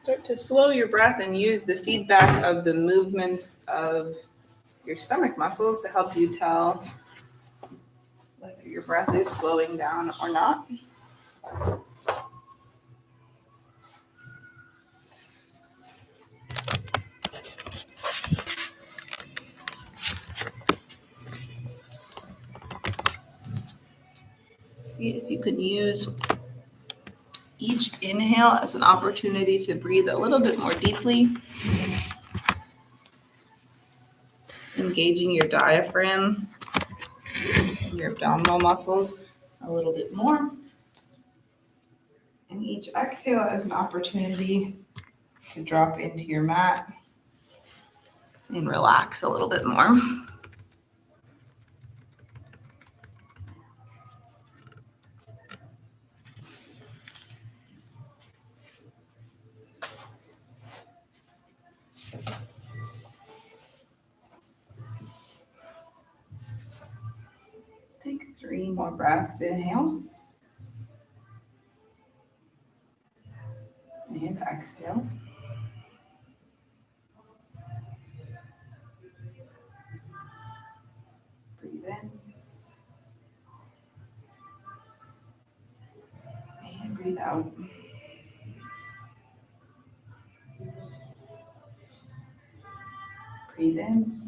Start to slow your breath and use the feedback of the movements of your stomach muscles to help you tell whether your breath is slowing down or not. See if you can use each inhale as an opportunity to breathe a little bit more deeply, engaging your diaphragm and your abdominal muscles a little bit more. And each exhale as an opportunity to drop into your mat and relax a little bit more. Let's take 3 more breaths. Inhale and exhale. Breathe in and breathe out. Breathe in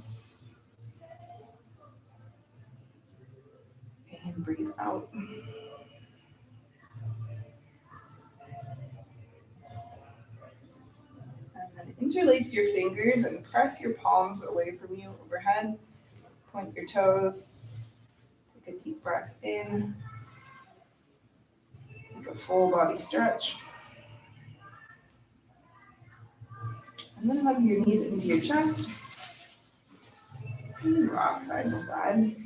and breathe out. And then interlace your fingers and press your palms away from you overhead. Point your toes. Take a deep breath in. Take a full body stretch. And then hug your knees into your chest. And rock side to side.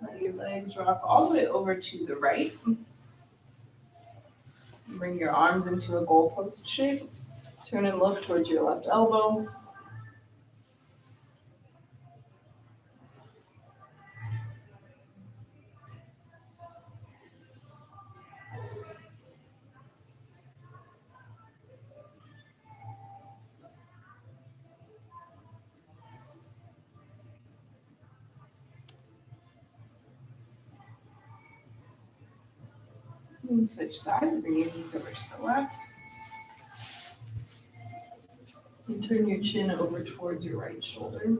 Let your legs rock all the way over to the right. Bring your arms into a goalpost shape. Turn and look towards your left elbow. And switch sides, bring your knees over to the left. And turn your chin over towards your right shoulder.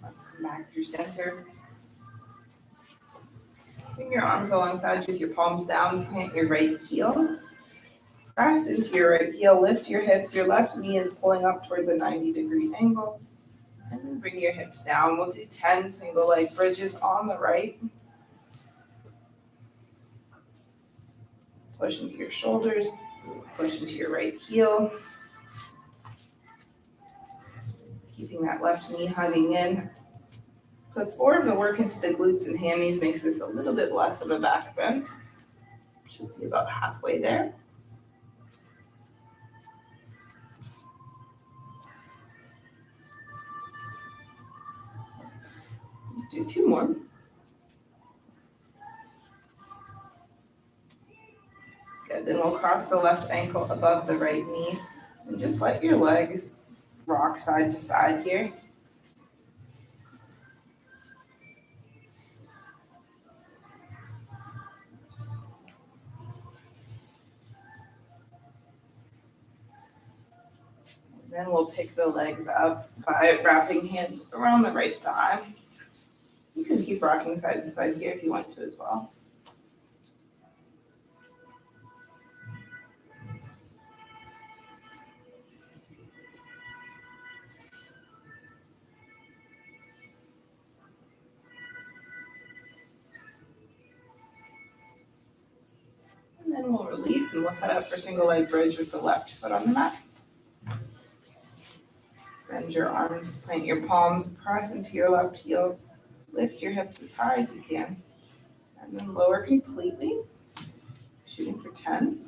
Let's come back through center. Bring your arms alongside you with your palms down, plant your right heel. Press into your right heel, lift your hips. Your left knee is pulling up towards a 90-degree angle. And then bring your hips down. We'll do 10 single leg bridges on the right. Push into your shoulders, push into your right heel. Keeping that left knee hugging in. Puts more of the work into the glutes and hammies, makes this a little bit less of a back bend. Should be about halfway there. Let's do 2 more. Good, then we'll cross the left ankle above the right knee and just let your legs rock side to side here. Then we'll pick the legs up by wrapping hands around the right thigh. You can keep rocking side to side here if you want to as well. And then we'll release and we'll set up for single leg bridge with the left foot on the mat. Bend your arms, plant your palms, press into your left heel. Lift your hips as high as you can. And then lower completely, shooting for 10.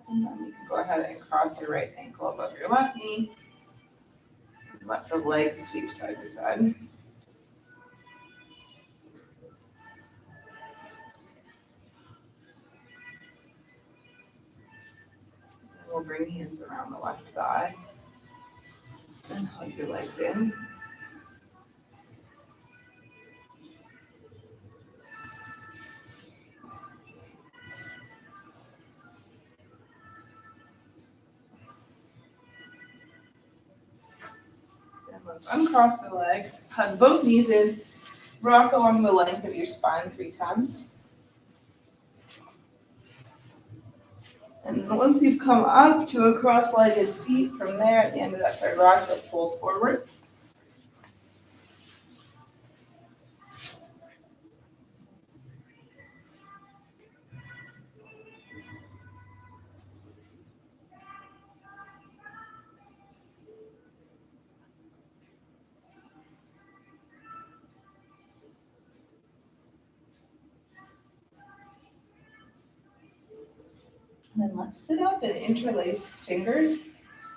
And then you can go ahead and cross your right ankle above your left knee. Let the legs sweep side to side. We'll bring hands around the left thigh and hug your legs in. And let's uncross the legs, hug both knees in, rock along the length of your spine 3 times. And once you've come up to a cross-legged seat, from there at the end of that third rock, you'll fold forward. And then let's sit up and interlace fingers.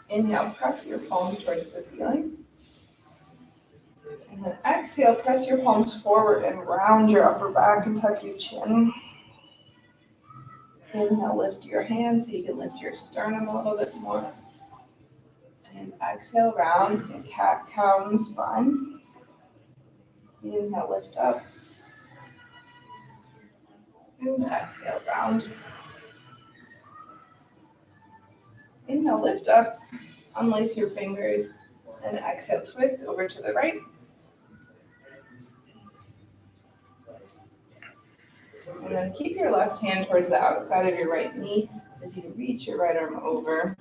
Inhale, press your palms towards the ceiling. And then exhale, press your palms forward and round your upper back and tuck your chin. Inhale, lift your hands so you can lift your sternum a little bit more. And exhale, round and cat cow in the spine. Inhale, lift up. And exhale, round. Inhale, lift up, unlace your fingers, and exhale, twist over to the right. And then keep your left hand towards the outside of your right knee as you reach your right arm over.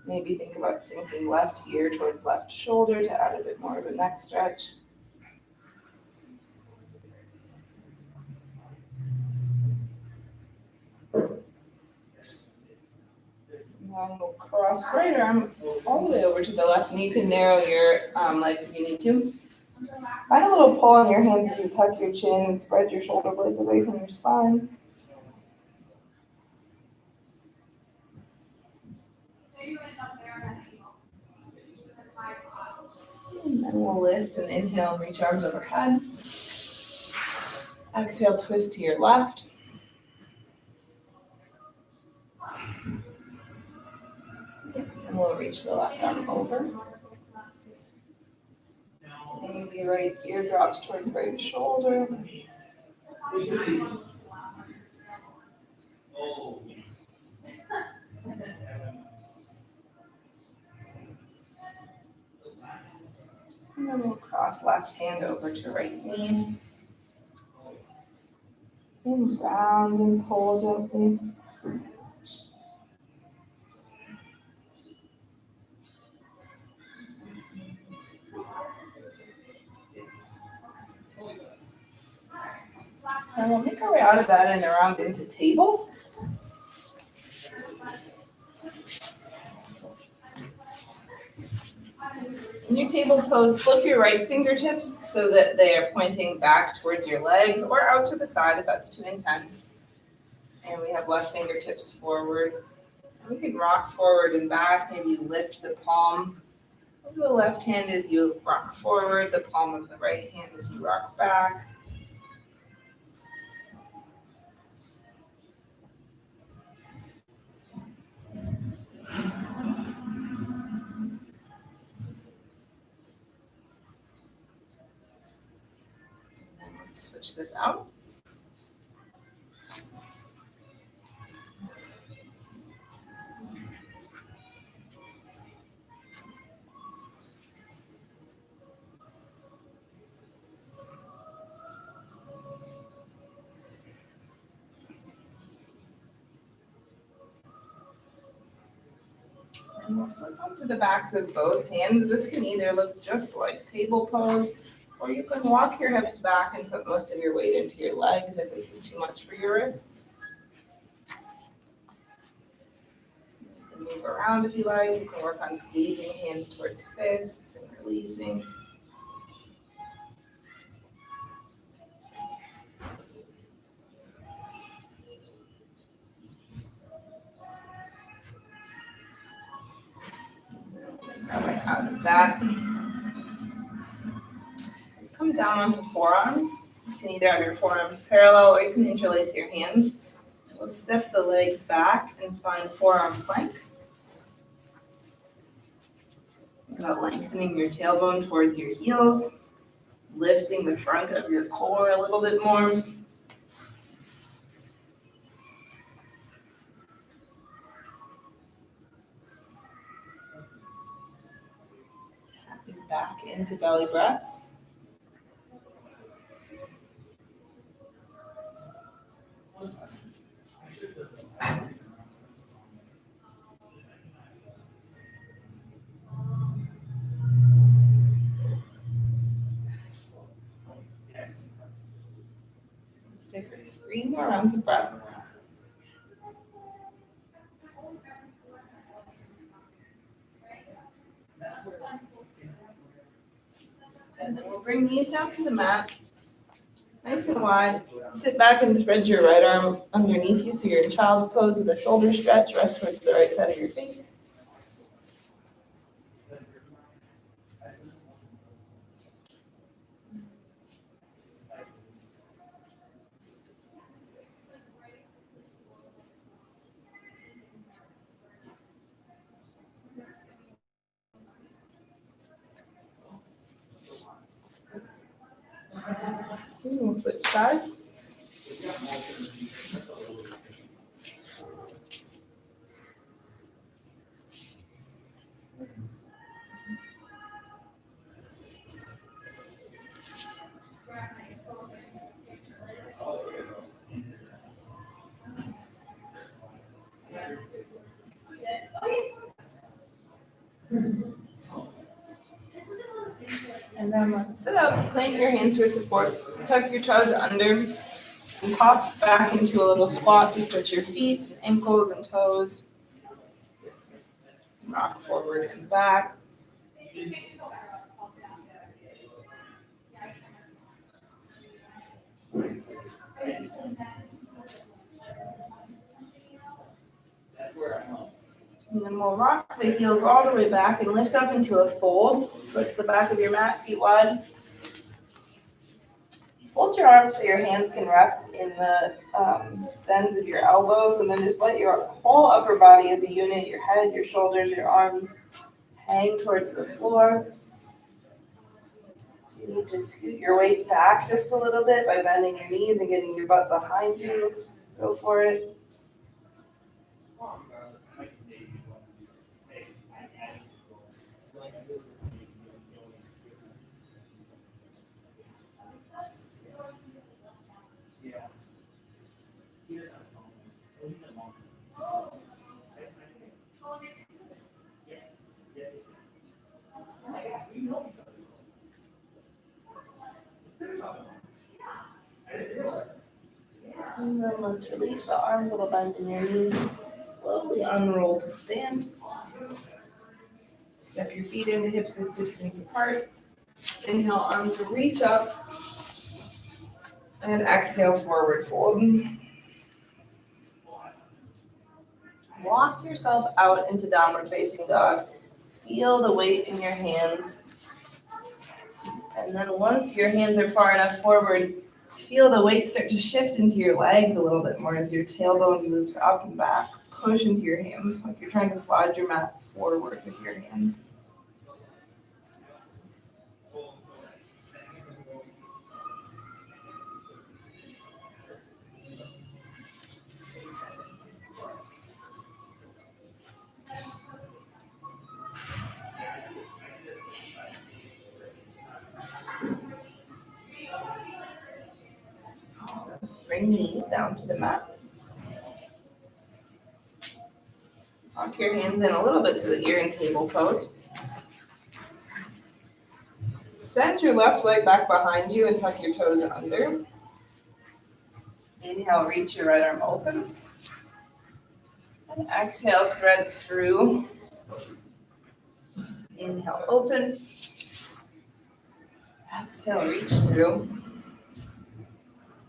Maybe think about sinking left ear towards left shoulder to add a bit more of a neck stretch. And then we'll cross right arm all the way over to the left knee. You can narrow your legs if you need to. Find a little pull on your hands as you tuck your chin and spread your shoulder blades away from your spine. And then we'll lift and inhale and reach arms overhead. Exhale, twist to your left. And we'll reach the left arm over. Maybe right ear drops towards right shoulder. And then we'll cross left hand over to right knee. And round and pull gently. And we'll make our way out of that and around into table. In your table pose, flip your right fingertips so that they are pointing back towards your legs or out to the side if that's too intense. And we have left fingertips forward. And we can rock forward and back, maybe lift the palm of the left hand as you rock forward, the palm of the right hand as you rock back. Switch this out. And we'll flip onto the backs of both hands. This can either look just like table pose, or you can walk your hips back and put most of your weight into your legs if this is too much for your wrists. You can move around if you like. You can work on squeezing hands towards fists and releasing. Coming out of that. Let's come down onto forearms. You can either have your forearms parallel or you can interlace your hands. We'll step the legs back and find forearm plank. Think about lengthening your tailbone towards your heels, lifting the front of your core a little bit more. Tapping back into belly breaths. Stay for 3 more rounds of breath. And then we'll bring knees down to the mat, nice and wide. Sit back and spread your right arm underneath you so you're in child's pose with a shoulder stretch. Rest towards the right side of your face. We'll switch sides. And then let's sit up, plant your hands for support, tuck your toes under, and pop back into a little squat to stretch your feet, ankles, and toes. Rock forward and back. And then we'll rock the heels all the way back and lift up into a fold towards the back of your mat, feet wide. Fold your arms so your hands can rest in the bends of your elbows, and then just let your whole upper body as a unit, your head, your shoulders, your arms, hang towards the floor. You need to scoot your weight back just a little bit by bending your knees and getting your butt behind you. Go for it. And then let's release the arms, little bend in your knees. Slowly unroll to stand. Step your feet into hips width distance apart. Inhale, arms to reach up. And exhale, forward fold. Walk yourself out into downward facing dog. Feel the weight in your hands. And then once your hands are far enough forward, feel the weight start to shift into your legs a little bit more as your tailbone moves up and back. Push into your hands like you're trying to slide your mat forward with your hands. Let's bring knees down to the mat. Lock your hands in a little bit so that you're in table pose. Send your left leg back behind you and tuck your toes under. Inhale, reach your right arm open. And exhale, thread through. Inhale, open. Exhale, reach through.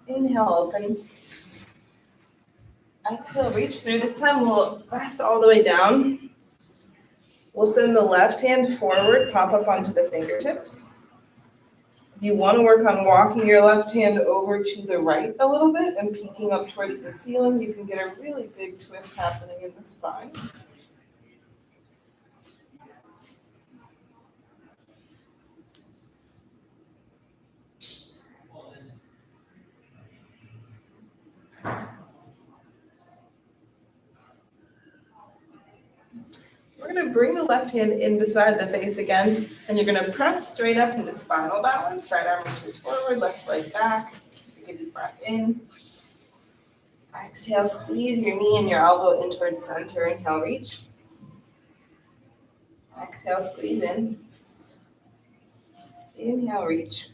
Inhale, open. Exhale, reach through. This time we'll rest all the way down. We'll send the left hand forward, pop up onto the fingertips. If you want to work on walking your left hand over to the right a little bit and peeking up towards the ceiling, you can get a really big twist happening in the spine. We're going to bring the left hand in beside the face again, and you're going to press straight up into spinal balance. Right arm reaches forward, left leg back. Take a deep breath in. Exhale, squeeze your knee and your elbow in towards center. Inhale, reach. Exhale, squeeze in. Inhale, reach.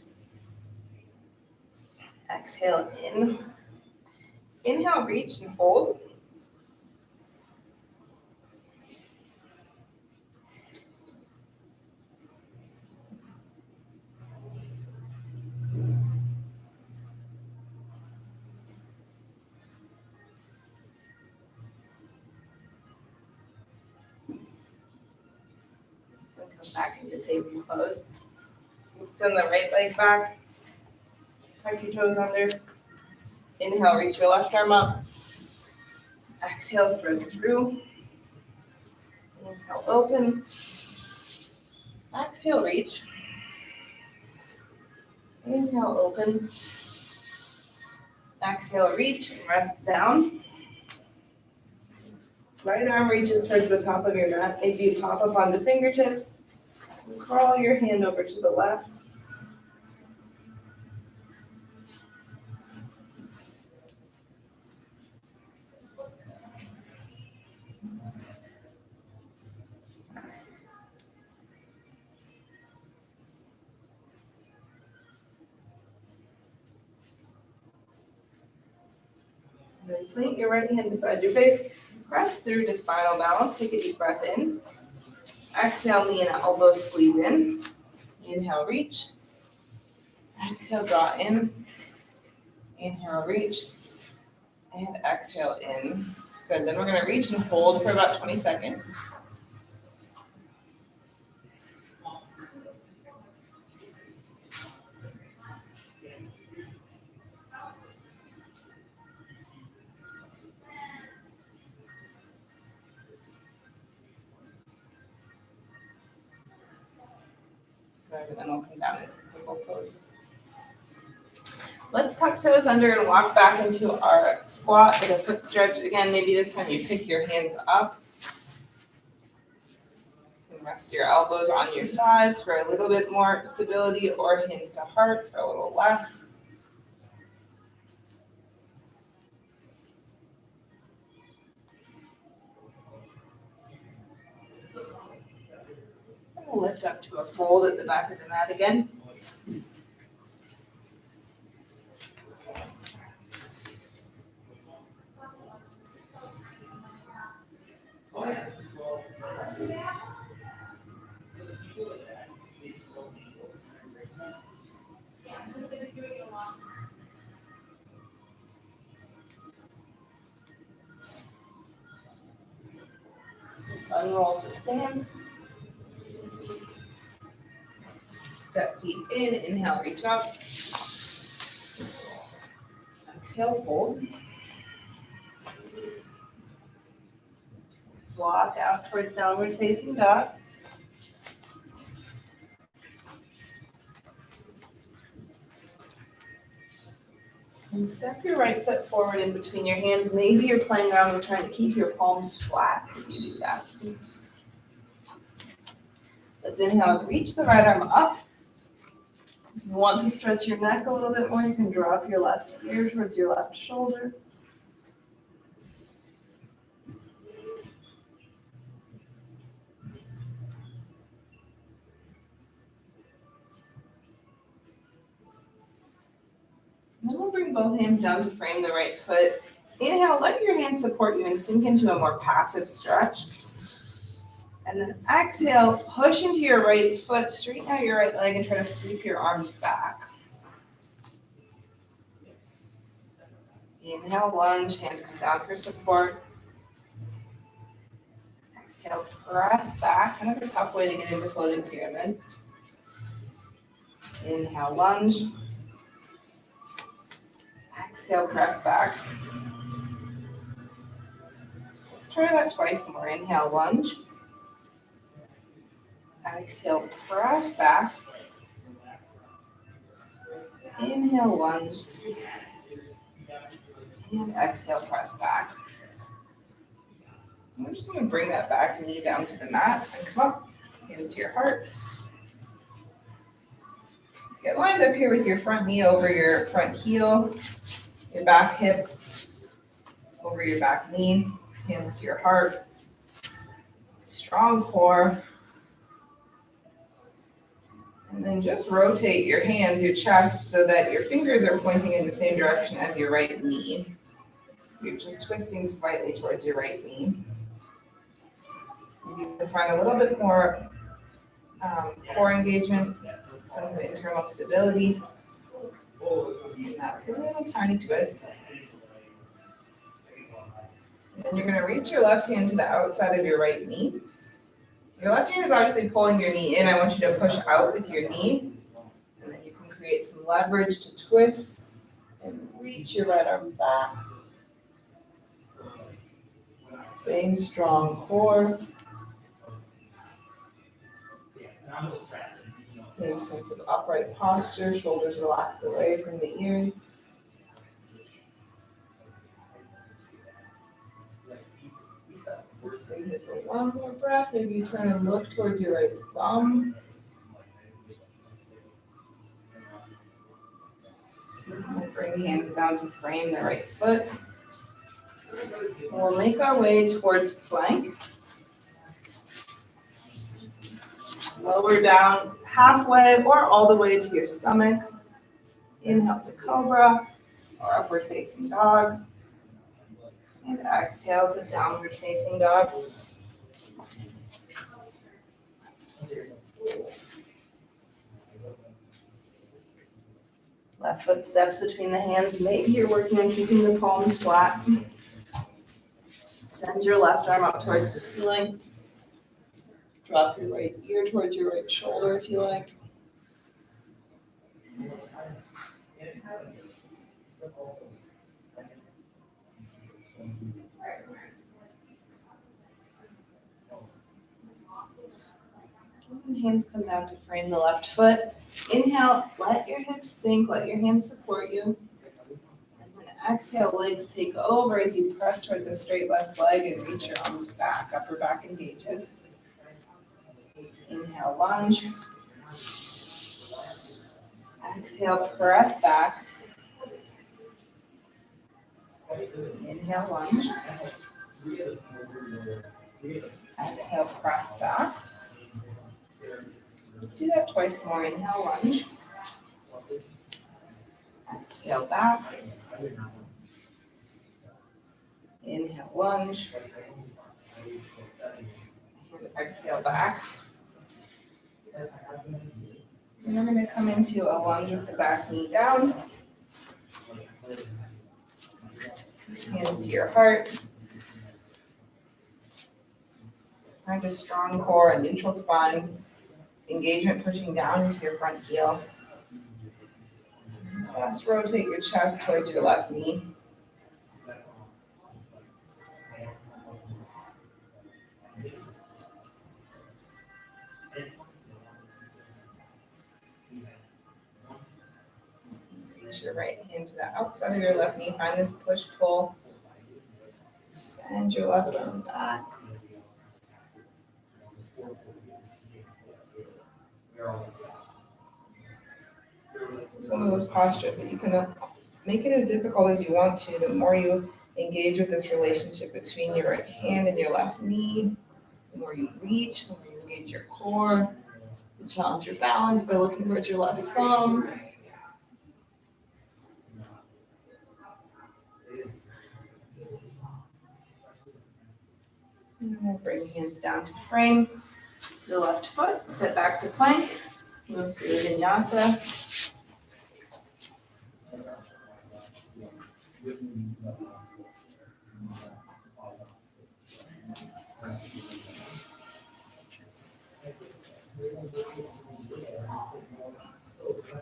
Exhale, in. Inhale, reach and hold. Come back into table pose. Send the right leg back. Tuck your toes under. Inhale, reach your left arm up. Exhale, thread through. Inhale, open. Exhale, reach. Inhale, open. Exhale, reach and rest down. Right arm reaches towards the top of your mat. Maybe you pop up on the fingertips. And crawl your hand over to the left. Then plant your right hand beside your face. Press through to spinal balance. Take a deep breath in. Exhale, knee and elbow squeeze in. Inhale, reach. Exhale, draw in. Inhale, reach. And exhale, in. Good. Then we're going to reach and hold for about 20 seconds. Good. And then we'll come down into table pose. Let's tuck toes under and walk back into our squat with a foot stretch. Again, maybe this time you pick your hands up. And rest your elbows on your thighs for a little bit more stability, or hands to heart for a little less. And we'll lift up to a fold at the back of the mat again. Unroll to stand. Step feet in. Inhale, reach up. Exhale, fold. Walk out towards downward facing dog. And step your right foot forward in between your hands. Maybe you're playing around with trying to keep your palms flat as you do that. Let's inhale, reach the right arm up. If you want to stretch your neck a little bit more, you can drop your left ear towards your left shoulder. And then we'll bring both hands down to frame the right foot. Inhale, let your hands support you and sink into a more passive stretch. And then exhale, push into your right foot, straighten out your right leg and try to sweep your arms back. Inhale, lunge, hands come down for support. Exhale, press back, kind of a tough way to get into floating pyramid. Inhale, lunge. Exhale, press back. Let's try that twice more. Inhale, lunge. Exhale, press back. Inhale, lunge. And exhale, press back. So we're just going to bring that back knee down to the mat and come up, hands to your heart. Get lined up here with your front knee over your front heel, your back hip over your back knee, hands to your heart. Strong core. And then just rotate your hands, your chest, so that your fingers are pointing in the same direction as your right knee. So you're just twisting slightly towards your right knee. So you can find a little bit more core engagement, sense of internal stability, and that little tiny twist. And then you're going to reach your left hand to the outside of your right knee. Your left hand is obviously pulling your knee in. I want you to push out with your knee. And then you can create some leverage to twist and reach your right arm back. Same strong core. Same sense of upright posture, shoulders relaxed away from the ears. Stay here for one more breath. Maybe you turn and look towards your right thumb. We'll bring hands down to frame the right foot. We'll make our way towards plank. Lower down halfway or all the way to your stomach. Inhale to cobra or upward facing dog. And exhale to downward facing dog. Left foot steps between the hands. Maybe you're working on keeping the palms flat. Send your left arm up towards the ceiling. Drop your right ear towards your right shoulder if you like. Hands come down to frame the left foot. Inhale, let your hips sink, let your hands support you. And then exhale, legs take over as you press towards a straight left leg and reach your arms back, upper back engages. Inhale, lunge. Exhale, press back. Inhale, lunge. Exhale, press back. Let's do that twice more. Inhale, lunge. Exhale, back. Inhale, lunge. And exhale, back. And we're going to come into a lunge with the back knee down. Hands to your heart. Find a strong core, a neutral spine. Engagement pushing down into your front heel. Just rotate your chest towards your left knee. Reach your right hand to the outside of your left knee. Find this push-pull. Send your left arm back. This is one of those postures that you can make it as difficult as you want to. The more you engage with this relationship between your right hand and your left knee, the more you reach, the more you engage your core. You challenge your balance by looking towards your left thumb. And bring hands down to frame. The left foot, step back to plank. Move through vinyasa.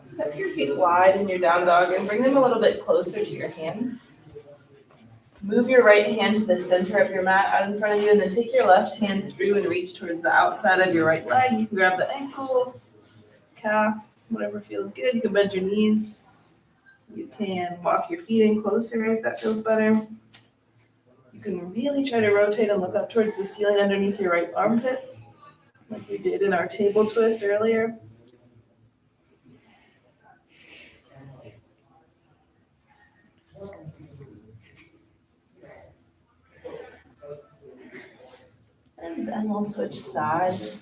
Step your feet wide in your down dog and bring them a little bit closer to your hands. Move your right hand to the center of your mat out in front of you, and then take your left hand through and reach towards the outside of your right leg. You can grab the ankle, calf, whatever feels good. You can bend your knees. You can walk your feet in closer if that feels better. You can really try to rotate and look up towards the ceiling underneath your right armpit, like we did in our table twist earlier. And then we'll switch sides.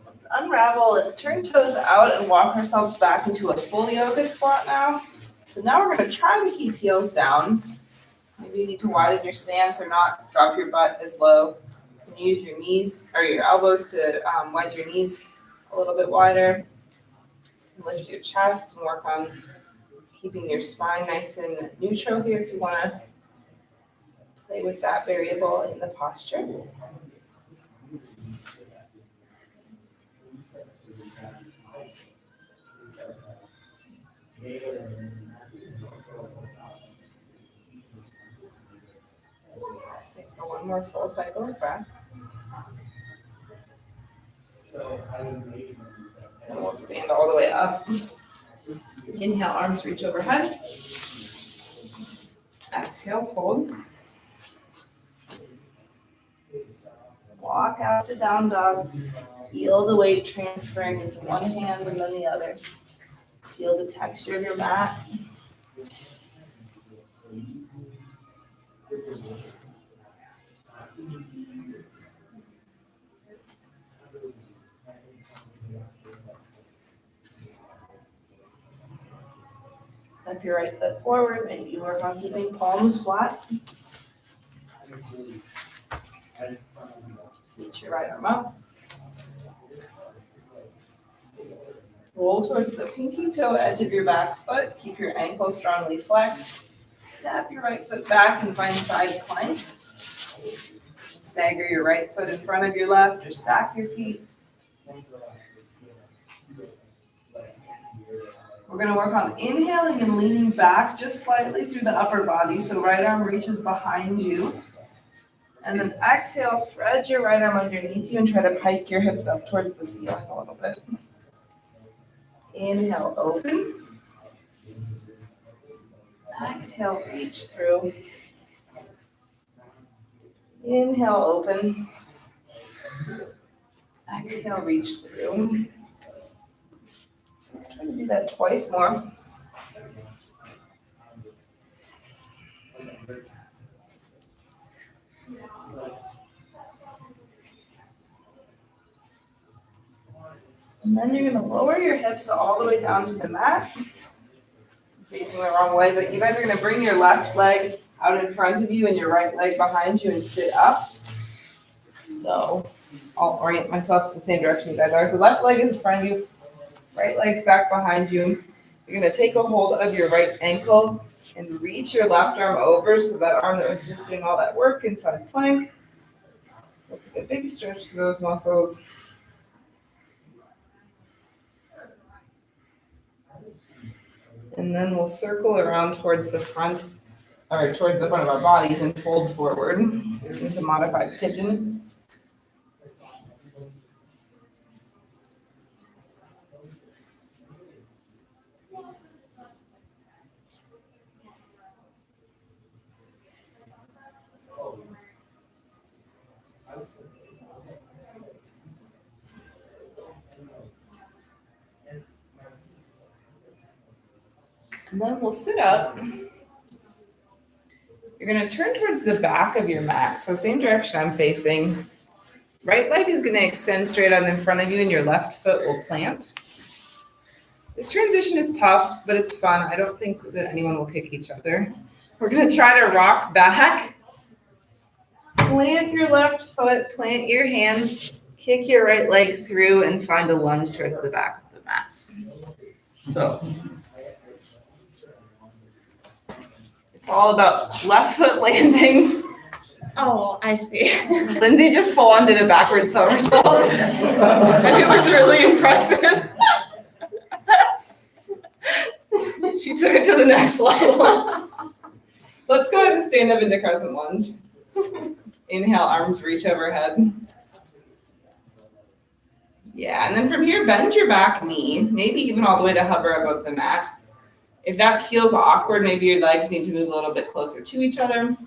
Let's unravel, let's turn toes out and walk ourselves back into a full yoga squat now. So now we're going to try to keep heels down. Maybe you need to widen your stance or not drop your butt as low. You can use your knees or your elbows to wedge your knees a little bit wider. Lift your chest and work on keeping your spine nice and neutral here if you want to play with that variable in the posture. Let's take one more full cycle of breath. And we'll stand all the way up. Inhale, arms reach overhead. Exhale, fold. Walk out to down dog. Feel the weight transferring into one hand and then the other. Feel the texture of your mat. Step your right foot forward. Maybe you work on keeping palms flat. Reach your right arm up. Roll towards the pinky toe edge of your back foot. Keep your ankle strongly flexed. Step your right foot back and find side plank. Stagger your right foot in front of your left or stack your feet. We're going to work on inhaling and leaning back just slightly through the upper body. So right arm reaches behind you. And then exhale, thread your right arm underneath you and try to pike your hips up towards the ceiling a little bit. Inhale, open. Exhale, reach through. Inhale, open. Exhale, reach through. Let's try to do that twice more. And then you're going to lower your hips all the way down to the mat. Facing the wrong way, but you guys are going to bring your left leg out in front of you and your right leg behind you and sit up. So I'll orient myself in the same direction you guys are. So left leg is in front of you, right leg's back behind you. You're going to take a hold of your right ankle and reach your left arm over, so that arm that was just doing all that work inside plank. Take a big stretch to those muscles. And then we'll circle around towards the front, or towards the front of our bodies and fold forward into modified pigeon. And then we'll sit up. You're You're gonna turn towards the back of your mat. So same direction I'm facing. Right leg is gonna extend straight out in front of you and your left foot will plant. This transition is tough, but it's fun. I don't think that anyone will kick each other. We're gonna try to rock back. Plant your left foot, plant your hands, kick your right leg through and find a lunge towards the back of the mat. So it's all about left foot landing. Oh, I see. Lindsay just full on did a backward somersault. And it was really impressive. She took it to the next level. Let's go ahead and stand up into crescent lunge. Inhale, arms reach overhead. Yeah, and then from here, bend your back knee, maybe even all the way to hover above the mat. If that feels awkward, maybe your legs need to move a little bit closer to each other.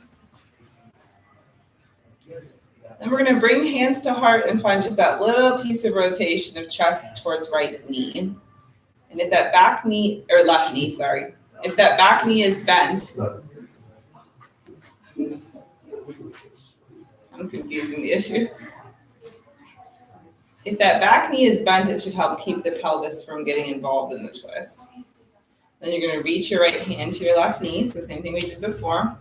Then we're going to bring hands to heart and find just that little piece of rotation of chest towards right knee. And if that back knee, or left knee, sorry, if that back knee is bent, I'm confusing the issue. If that back knee is bent, it should help keep the pelvis from getting involved in the twist. Then you're going to reach your right hand to your left knee. So the same thing we did before.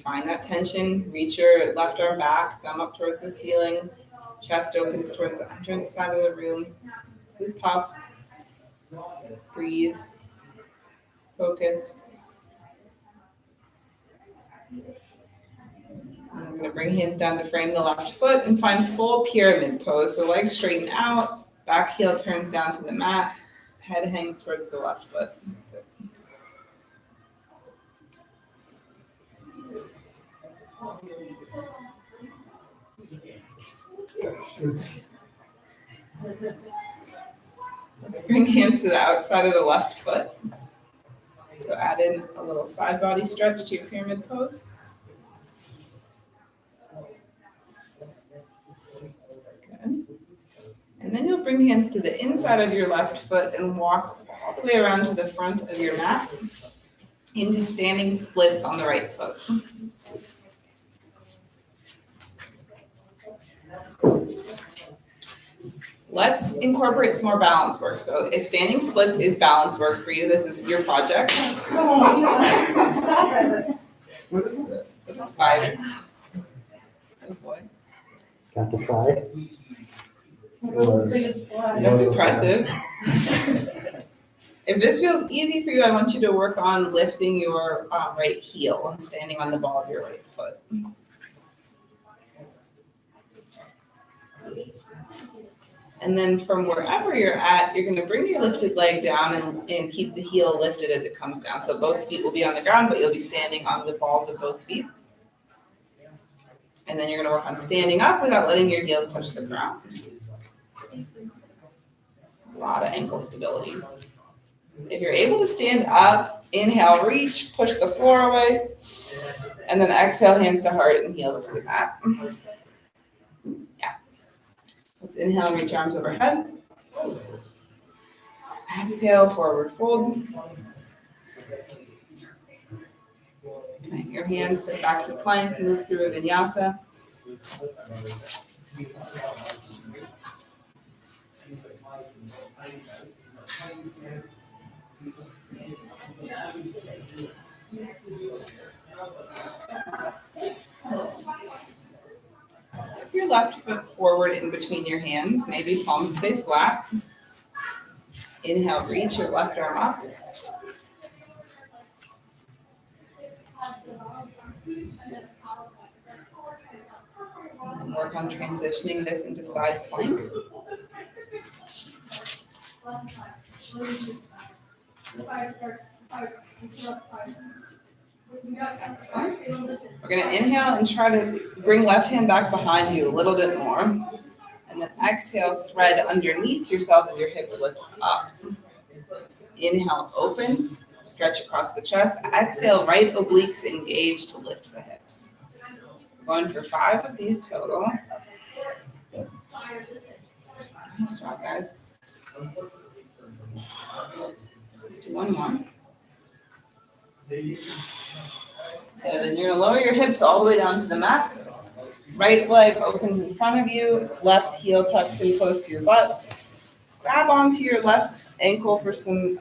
Find that tension, reach your left arm back, thumb up towards the ceiling, chest opens towards the entrance side of the room. This is tough. Breathe. Focus. And I'm going to bring hands down to frame the left foot and find full pyramid pose. So legs straighten out, back heel turns down to the mat, head hangs towards the left foot. That's it. Let's bring hands to the outside of the left foot. So add in a little side body stretch to your pyramid pose. Good. And then you'll bring hands to the inside of your left foot and walk all the way around to the front of your mat into standing splits on the right foot. Let's incorporate some more balance work. So if standing splits is balance work for you, this is your project. What is it? What is spider? Oh boy. Got the fly? That's impressive. If this feels easy for you, I want you to work on lifting your right heel and standing on the ball of your right foot. And then from wherever you're at, you're going to bring your lifted leg down and keep the heel lifted as it comes down. So both feet will be on the ground, but you'll be standing on the balls of both feet. And then you're going to work on standing up without letting your heels touch the ground. A lot of ankle stability. If you're able to stand up, inhale, reach, push the floor away, and then exhale, hands to heart and heels to the mat. Yeah. Let's inhale, reach arms overhead. Exhale, forward fold. Plant your hands to back to plank, move through a vinyasa. Step your left foot forward in between your hands. Maybe palms stay flat. Inhale, reach your left arm up. And work on transitioning this into side plank. Excellent. We're going to inhale and try to bring left hand back behind you a little bit more. And then exhale, thread underneath yourself as your hips lift up. Inhale, open, stretch across the chest. Exhale, right obliques engage to lift the hips. Going for 5 of these total. Nice job, guys. Let's do one more. Good, then you're gonna lower your hips all the way down to the mat. Right leg opens in front of you, left heel tucks in close to your butt. Grab onto your left ankle for some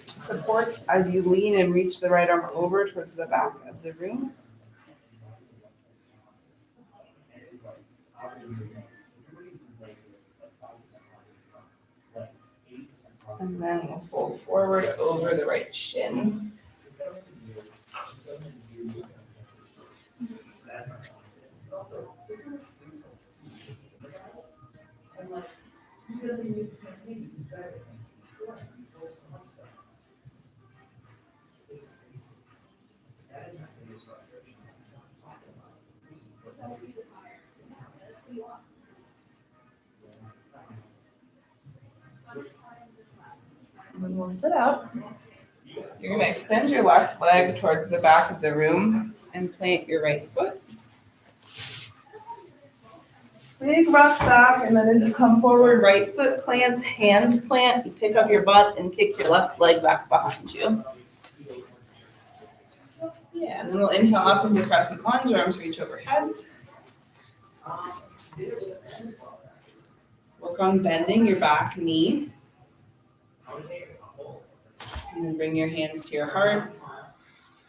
support as you lean and reach the right arm over towards the back of the room. And then we'll fold forward over the right shin. And then we'll sit up. You're gonna extend your left leg towards the back of the room and plant your right foot. Big rock back, and then as you come forward, right foot plants, hands plant, you pick up your butt and kick your left leg back behind you. Yeah, and then we'll inhale up into crescent lunge, arms reach overhead. Work on bending your back knee. And then bring your hands to your heart.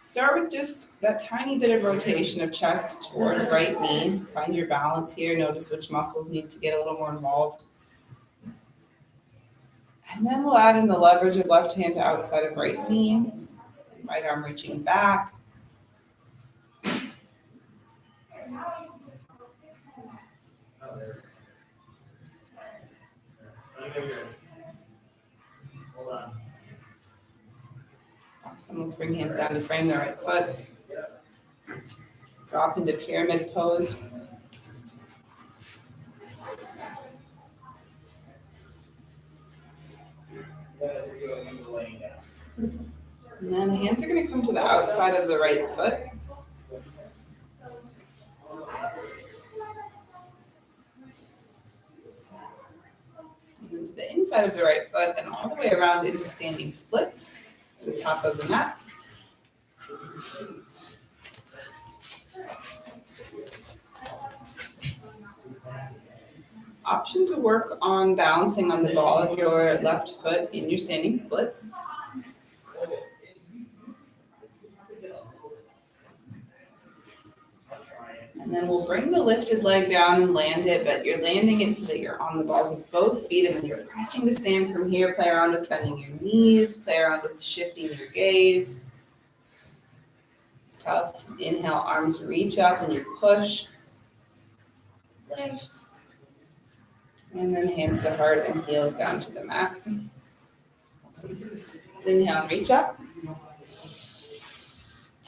Start with just that tiny bit of rotation of chest towards right knee. Find your balance here. Notice which muscles need to get a little more involved. And then we'll add in the leverage of left hand to outside of right knee. And right arm reaching back. Awesome. Let's bring hands down to frame the right foot. Drop into pyramid pose. And then the hands are going to come to the outside of the right foot. And to the inside of the right foot and all the way around into standing splits at the top of the mat. Option to work on balancing on the ball of your left foot in your standing splits. And then we'll bring the lifted leg down and land it, but you're landing it so that you're on the balls of both feet, and then you're pressing to stand from here. Play around with bending your knees, play around with shifting your gaze. It's tough. Inhale, arms reach up and you push. Lift. And then hands to heart and heels down to the mat. Awesome. Let's inhale and reach up.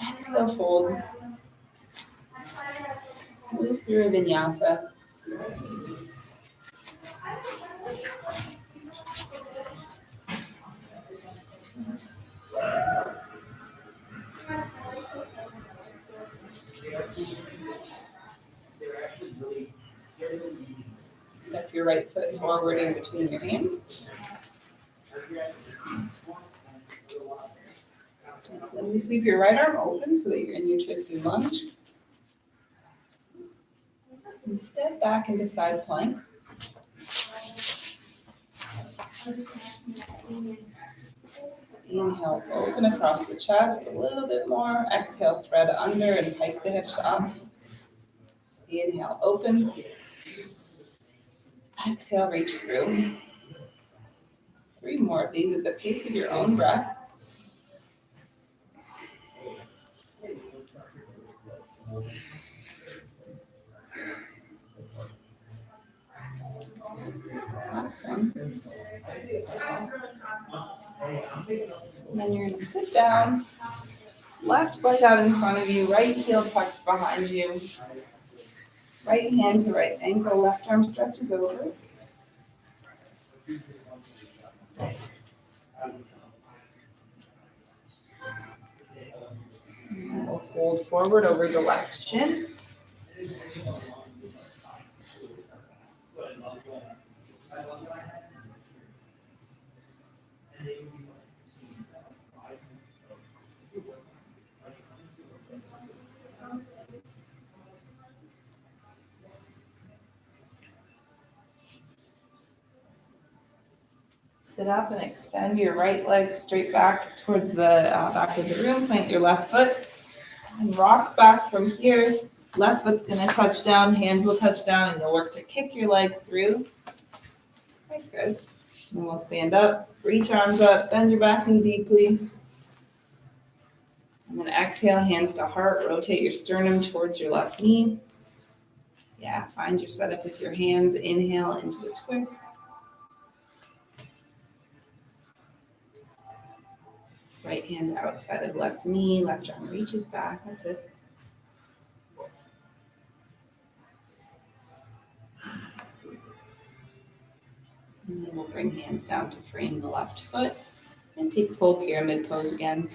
Exhale, fold. Move through a vinyasa. Step your right foot forward in between your hands. So then you sweep your right arm open so that you're in your twisted lunge. And step back into side plank. Inhale, open across the chest a little bit more. Exhale, thread under and pike the hips up. Inhale, open. Exhale, reach through. 3 more of these at the pace of your own breath. Last one. And then you're going to sit down. Left leg out in front of you. Right heel tucks behind you. Right hand to right ankle. Left arm stretches over. And we'll fold forward over the left shin. up and extend your right leg straight back towards the back of the room. Plant your left foot and rock back from here. Left foot's gonna touch down, hands will touch down, and you'll work to kick your leg through. Nice, good. And we'll stand up, reach arms up, bend your back knee deeply. And then exhale, hands to heart, rotate your sternum towards your left knee. Yeah, find your setup with your hands. Inhale into the twist. Right hand outside of left knee, left arm reaches back, that's it. And then we'll bring hands down to frame the left foot and take full pyramid pose again.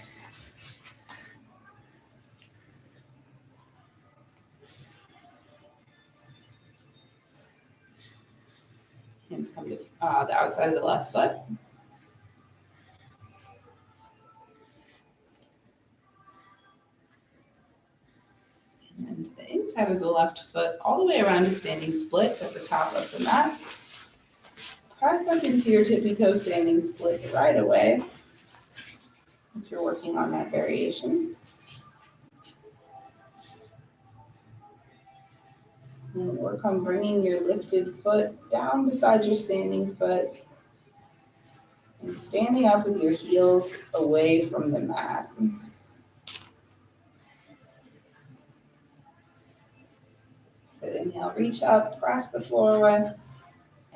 Hands come to the outside of the left foot. And then to the inside of the left foot, all the way around to standing splits at the top of the mat. Press up into your tippy toe standing split right away if you're working on that variation. And work on bringing your lifted foot down beside your standing foot and standing up with your heels away from the mat. So inhale, reach up, press the floor away,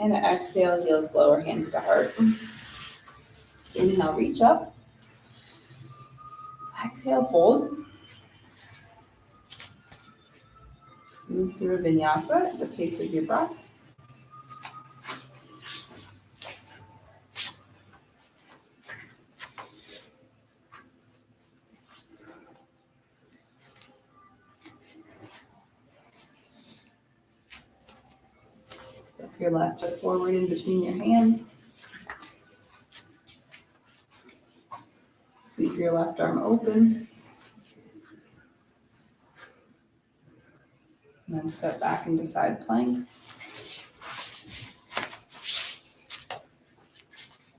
and exhale, heels lower, hands to heart. Inhale, reach up. Exhale, fold. Move through a vinyasa at the pace of your breath. Step your left foot forward in between your hands. Sweep your left arm open. And then step back into side plank.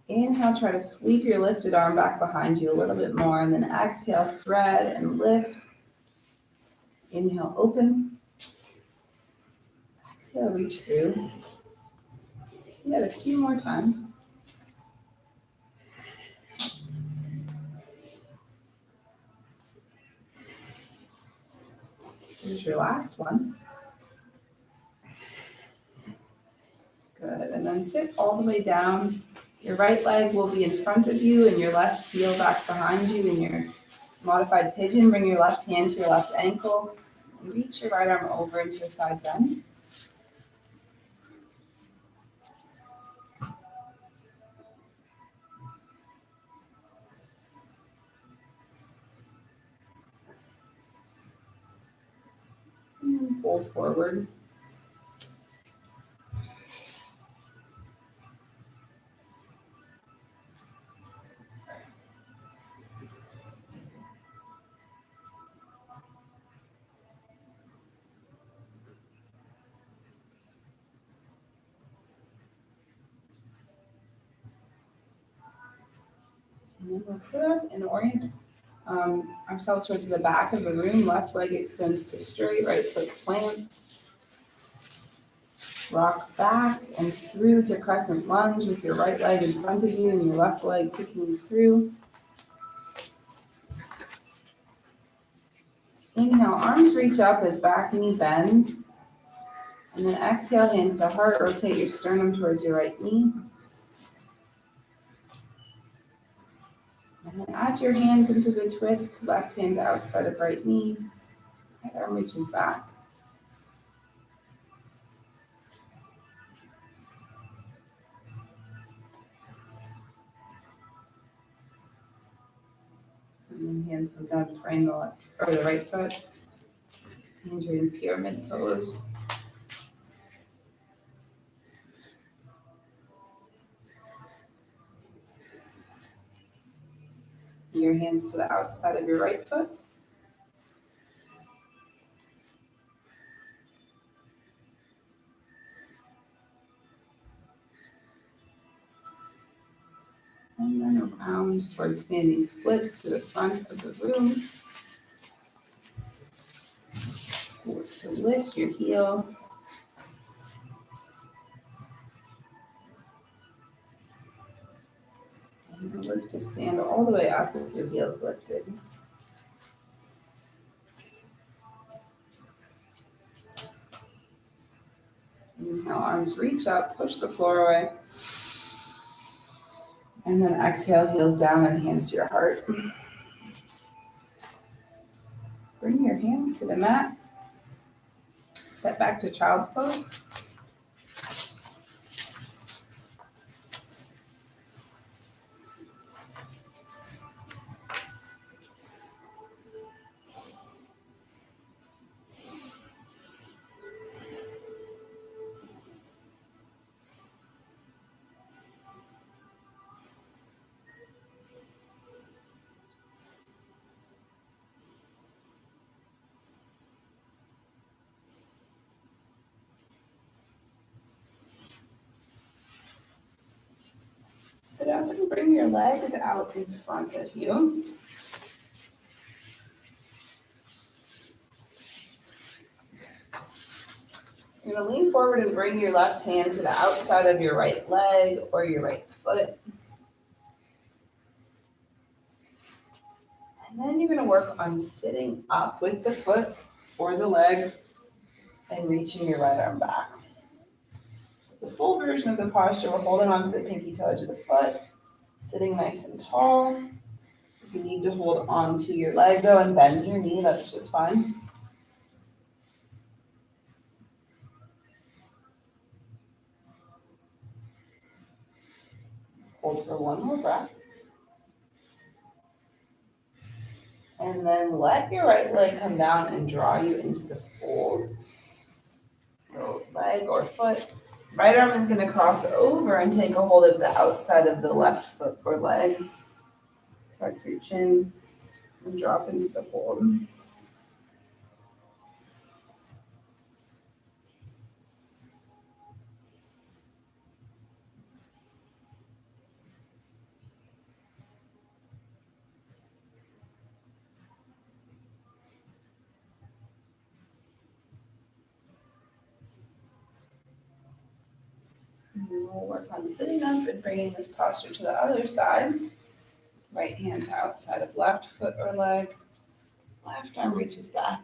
Inhale, try to sweep your lifted arm back behind you a little bit more, and then exhale, thread and lift. Inhale, open. Exhale, reach through. Do that a few more times. Here's your last one. Good, and then sit all the way down. Your right leg will be in front of you and your left heel back behind you in your modified pigeon. Bring your left hand to your left ankle and reach your right arm over into a side bend. And then fold forward. And then we'll sit up and orient ourselves towards the back of the room. Left leg extends to straight, right foot plants. Rock back and through to crescent lunge with your right leg in front of you and your left leg kicking through. Inhale, arms reach up as back knee bends. And then exhale, hands to heart, rotate your sternum towards your right knee. And then add your hands into the twist, left hand outside of right knee. Right arm reaches back. And then hands go down to frame the left or the right foot. Hands are in pyramid pose. Your hands to the outside of your right foot. arms towards standing splits to the front of the room. Work to lift your heel. And work to stand all the way up with your heels lifted. Inhale, arms reach up, push the floor away. And then exhale, heels down and hands to your heart. Bring your hands to the mat. Step back to child's pose. Sit up and bring your legs out in front of you. You're going to lean forward and bring your left hand to the outside of your right leg or your right foot. And then you're going to work on sitting up with the foot or the leg and reaching your right arm back. The full version of the posture, we're holding onto the pinky toe edge of the foot, sitting nice and tall. If you need to hold on to your leg though and bend your knee, that's just fine. Let's hold for one more breath. And then let your right leg come down and draw you into the fold. So leg or foot. Right arm is going to cross over and take a hold of the outside of the left foot or leg. Tuck your chin and drop into the fold. And then we'll work on sitting up and bringing this posture to the other side. Right hand to outside of left foot or leg. Left arm reaches back.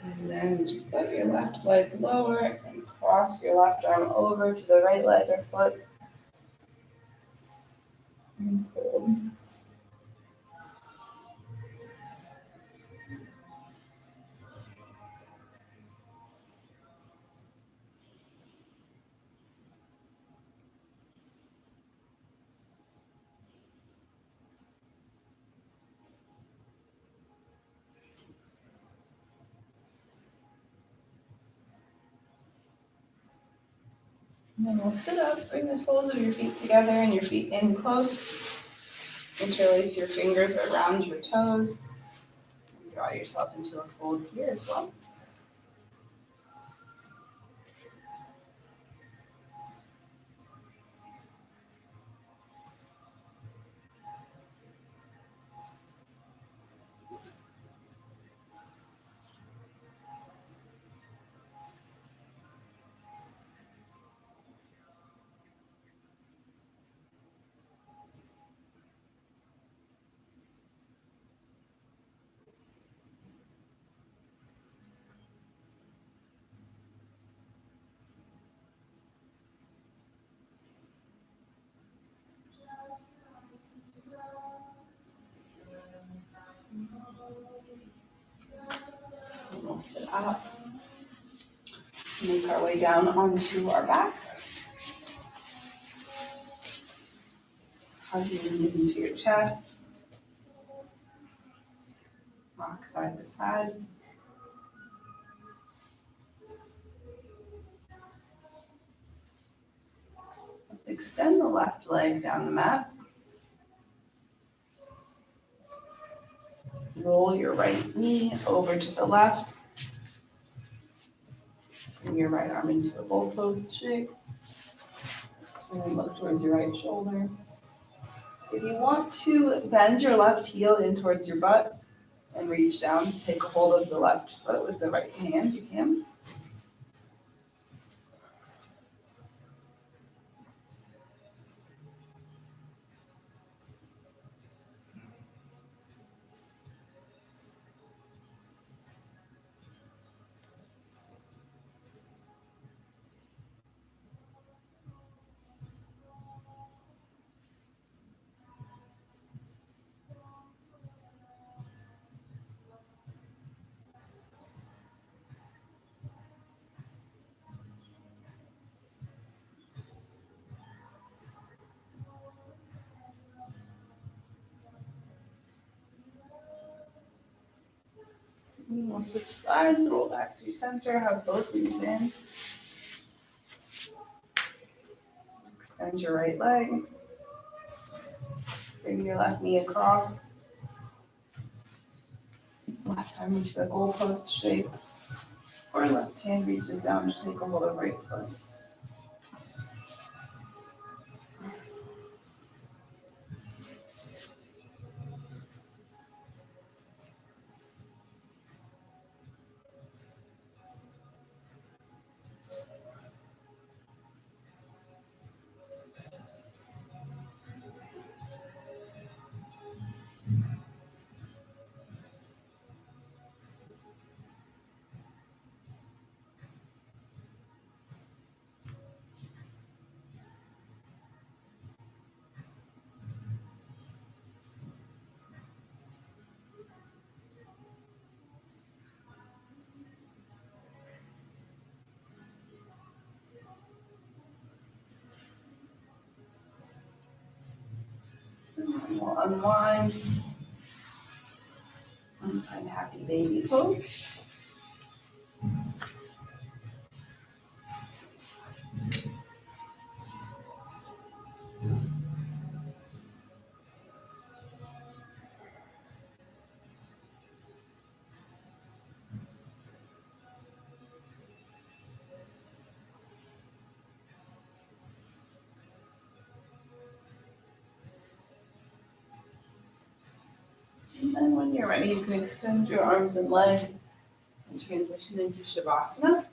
And then just let your left leg lower and cross your left arm over to the right leg or foot. And fold. And then we'll sit up, bring the soles of your feet together and your feet in close. Interlace your fingers around your toes. And draw yourself into a fold here as well. And we'll sit up. Make our way down onto our backs. Hug your knees into your chest. Rock side to side. Let's extend the left leg down the mat. Roll your right knee over to the left. Bring your right arm into a goalpost shape. And look towards your right shoulder. If you want to bend your left heel in towards your butt and reach down to take a hold of the left foot with the right hand, you can. And we'll switch sides, roll back through center, have both knees in. Extend your right leg. Bring your left knee across. Left arm into the goalpost shape. Or left hand reaches down to take a hold of right foot. And we'll unwind and find happy baby pose. And then when you're ready, you can extend your arms and legs and transition into Shavasana.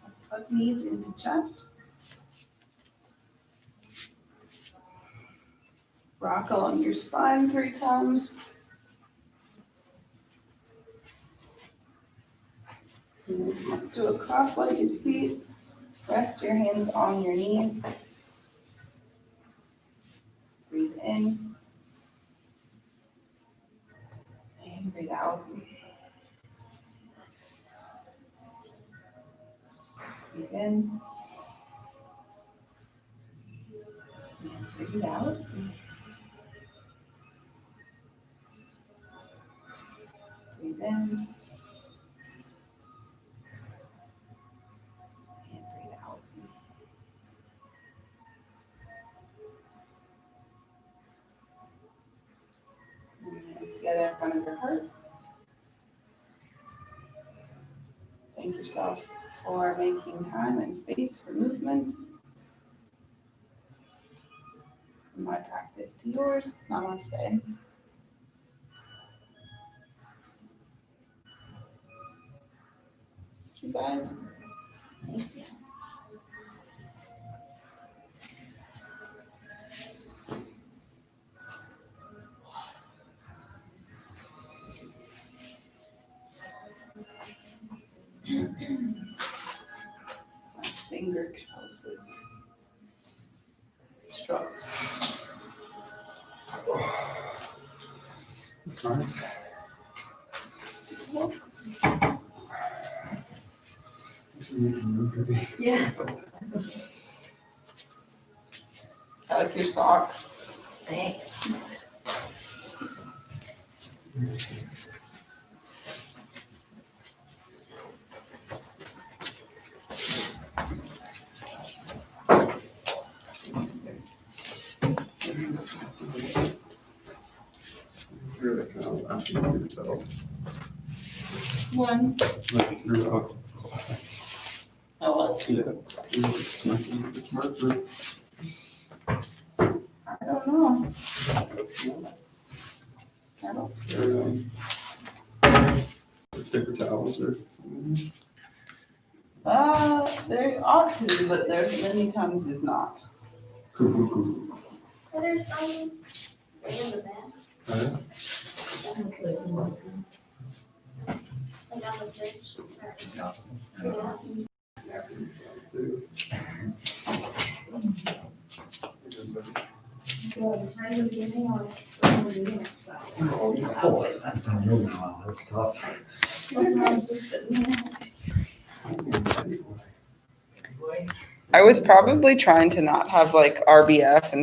Let's hug knees into chest. Rock along your spine 3 times. And then come up to a cross-legged seat. Rest your hands on your knees. Breathe in. And breathe out. Breathe in. And breathe out. Breathe in. And breathe out. Hands together in front of your heart. Thank yourself for making time and space for movement. From my practice to yours. Namaste. You guys. Thank you. My finger calluses. Strong. That's nice. Yeah. Tuck your socks. Thanks. Really kind of laughing at yourself. One. Like you're up. Oh, what? Yeah. You're like smacking with this marker. I don't know. I don't. Paper towels or something. There ought to, but there's many times is not. Cool. There's some in the bag. Alright. Like on the fridge. That's tough. I was probably trying to not have like RBF and